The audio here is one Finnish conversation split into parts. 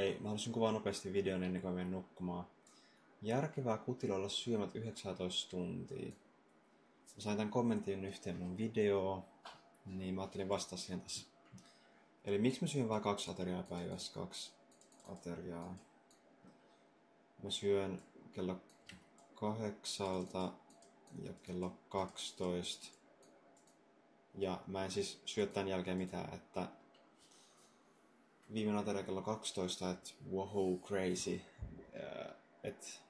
Hei, mä haluaisin kuvaa nopeasti videon ennen kuin mä menen nukkumaan. Järkevää kutilla olla syömät 19 tuntia. Mä sain tän kommentin yhteen mun videoon, niin mä ajattelin vastata siihen tässä. Eli miksi mä syön vain 2 ateriaa päivässä? 2 ateriaa. Mä syön kello 8 ja kello 12. Ja mä en siis syö tän jälkeen mitään, että viimeinen ateria kello 12, että wow, crazy. Et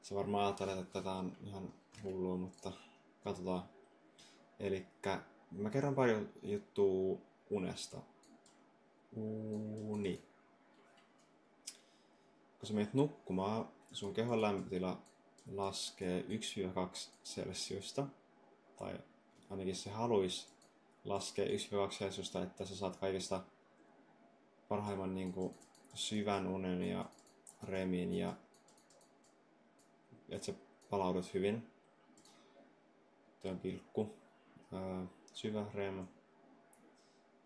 sä varmaan ajattelet, että tätä on ihan hullua, mutta katsotaan. Elikkä mä kerron pari juttua unesta. Uni. Kun sä menet nukkumaan, sun kehon lämpötila laskee 1-2 celsiusta. Tai ainakin se haluaisi laskea 1-2 celsiusta, että sä saat kaikista parhaimman niinku syvän unen ja remin ja että sä palaudut hyvin. Tuo on pilkku. Syvä rem.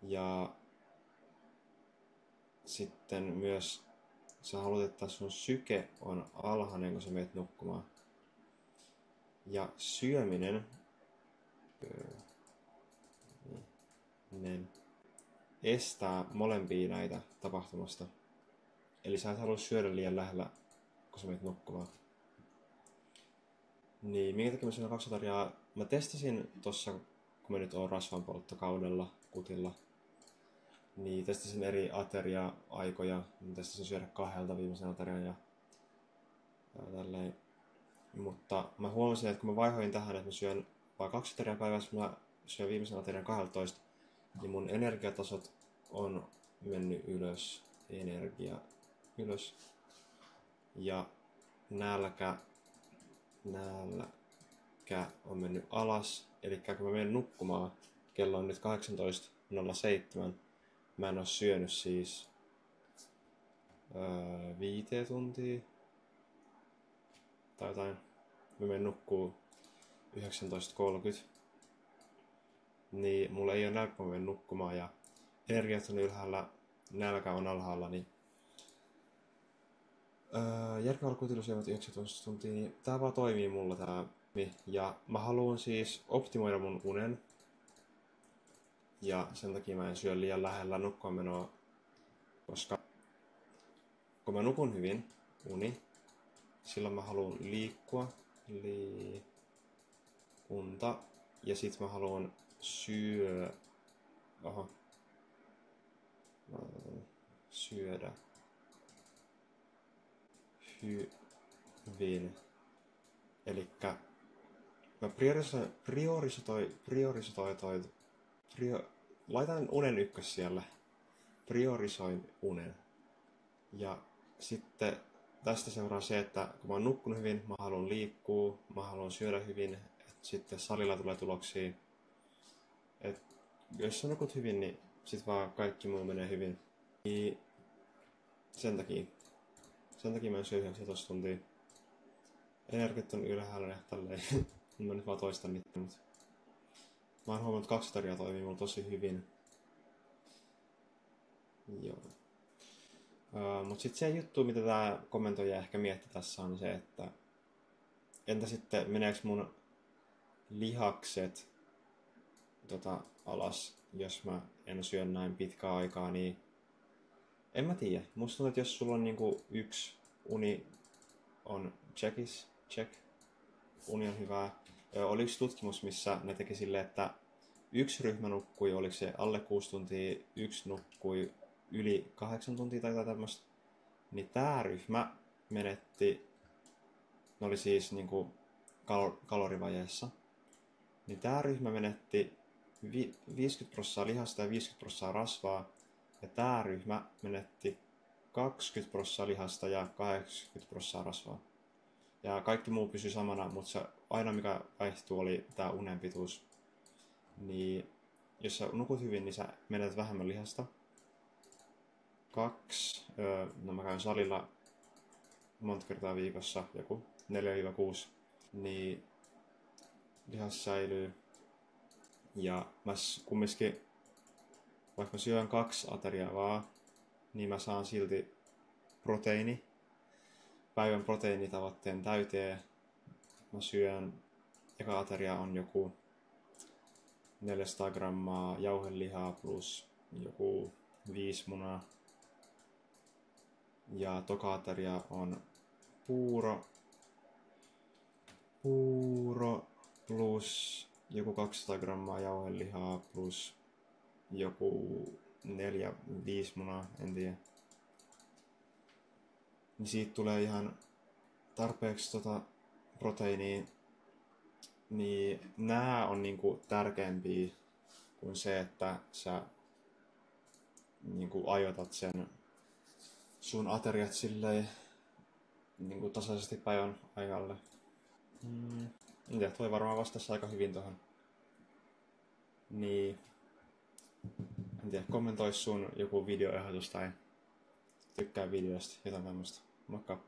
Ja sitten myös sä haluat, että sun syke on alhainen, kun sä menet nukkumaan. Ja syöminen estää molempia näitä tapahtumasta. Eli sä et halua syödä liian lähellä, kun sä menet nukkumaan. Niin, minkä takia mä syön 2 ateriaa? Mä testasin tossa, kun mä nyt oon rasvanpolttokaudella kutilla, niin testasin eri ateria-aikoja. Mä testasin syödä 2 viimeisen aterian ja tälleen. Mutta mä huomasin, että kun mä vaihoin tähän, että mä syön vain 2 ateriaa päivässä, mä syön viimeisen aterian 12, niin mun energiatasot on mennyt ylös. Energia ylös. Ja nälkä on mennyt alas. Eli kun mä menen nukkumaan, kello on nyt 18.07. Mä en oo syönyt siis 5 tuntia. Tai jotain. Mä menen nukkuu 19.30. Niin mulla ei oo nälkä, kun mä menen nukkumaan ja energiat on ylhäällä, nälkä on alhaalla, niin järkevällä kutilla syömät 19 tuntia, niin tää vaan toimii mulla tää. Ja mä haluan siis optimoida mun unen. Ja sen takia mä en syö liian lähellä nukkumaan menoa, koska kun mä nukun hyvin, silloin mä haluan liikunta, ja sit mä haluan syödä hyvin. Elikkä mä laitan unen ykkös siellä. Priorisoin unen. Ja sitten tästä seuraa se, että kun mä oon nukkunut hyvin, mä haluan liikkua, mä haluan syödä hyvin, että sitten salilla tulee tuloksia. Et jos sä nukut hyvin, niin sit vaan kaikki muu menee hyvin. Niin sen takia mä en syö 19 tuntia. Energiat on ylhäällä ja tälleen. Mä nyt vaan toistan niitä. Mä oon huomannut, että 2 ateriaa toimii mulla tosi hyvin. Joo. Mut sit se juttu, mitä tää kommentoija ehkä mietti tässä on se, että entä sitten meneekö mun lihakset alas, jos mä en syö näin pitkää aikaa, niin en mä tiedä. Musta tuntuu, että jos sulla on niinku 1 uni on check, uni on hyvää. Oli yksi tutkimus, missä ne teki silleen, että 1 ryhmä nukkui, oliko se alle 6 tuntia, 1 nukkui yli 8 tuntia tai tämmöistä. Niin tää ryhmä menetti, ne oli siis niinku kalorivajeessa, niin tää ryhmä menetti 50% lihasta ja 50% rasvaa. Ja tää ryhmä menetti 20% lihasta ja 80% rasvaa. Ja kaikki muu pysyi samana, mutta se aina mikä vaihtui oli tää unen pituus. Niin jos sä nukut hyvin, niin sä menetät vähemmän lihasta. 2. No mä käyn salilla monta kertaa viikossa, joku 4-6. Niin lihas säilyy. Ja mä kumminkin, vaikka mä syön 2 ateriaa vaan, niin mä saan silti päivän proteiinitavoitteen täyteen. Mä syön, eka ateria on joku 400 grammaa jauhelihaa plus joku 5 munaa. Ja toka ateria on puuro plus joku 200 grammaa jauhelihaa plus joku 4-5 munaa, en tiedä. Niin siitä tulee ihan tarpeeksi proteiinia. Niin nää on niinku tärkeämpiä kuin se, että sä niinku ajoitat sen sun ateriat silleen niinku tasaisesti päivän ajalle. En tiedä, toi varmaan vastasi aika hyvin tohon. Niin, en tiedä, kommentoi sun joku videoehdotus tai tykkää videosta, jotain tämmöstä. Moikka!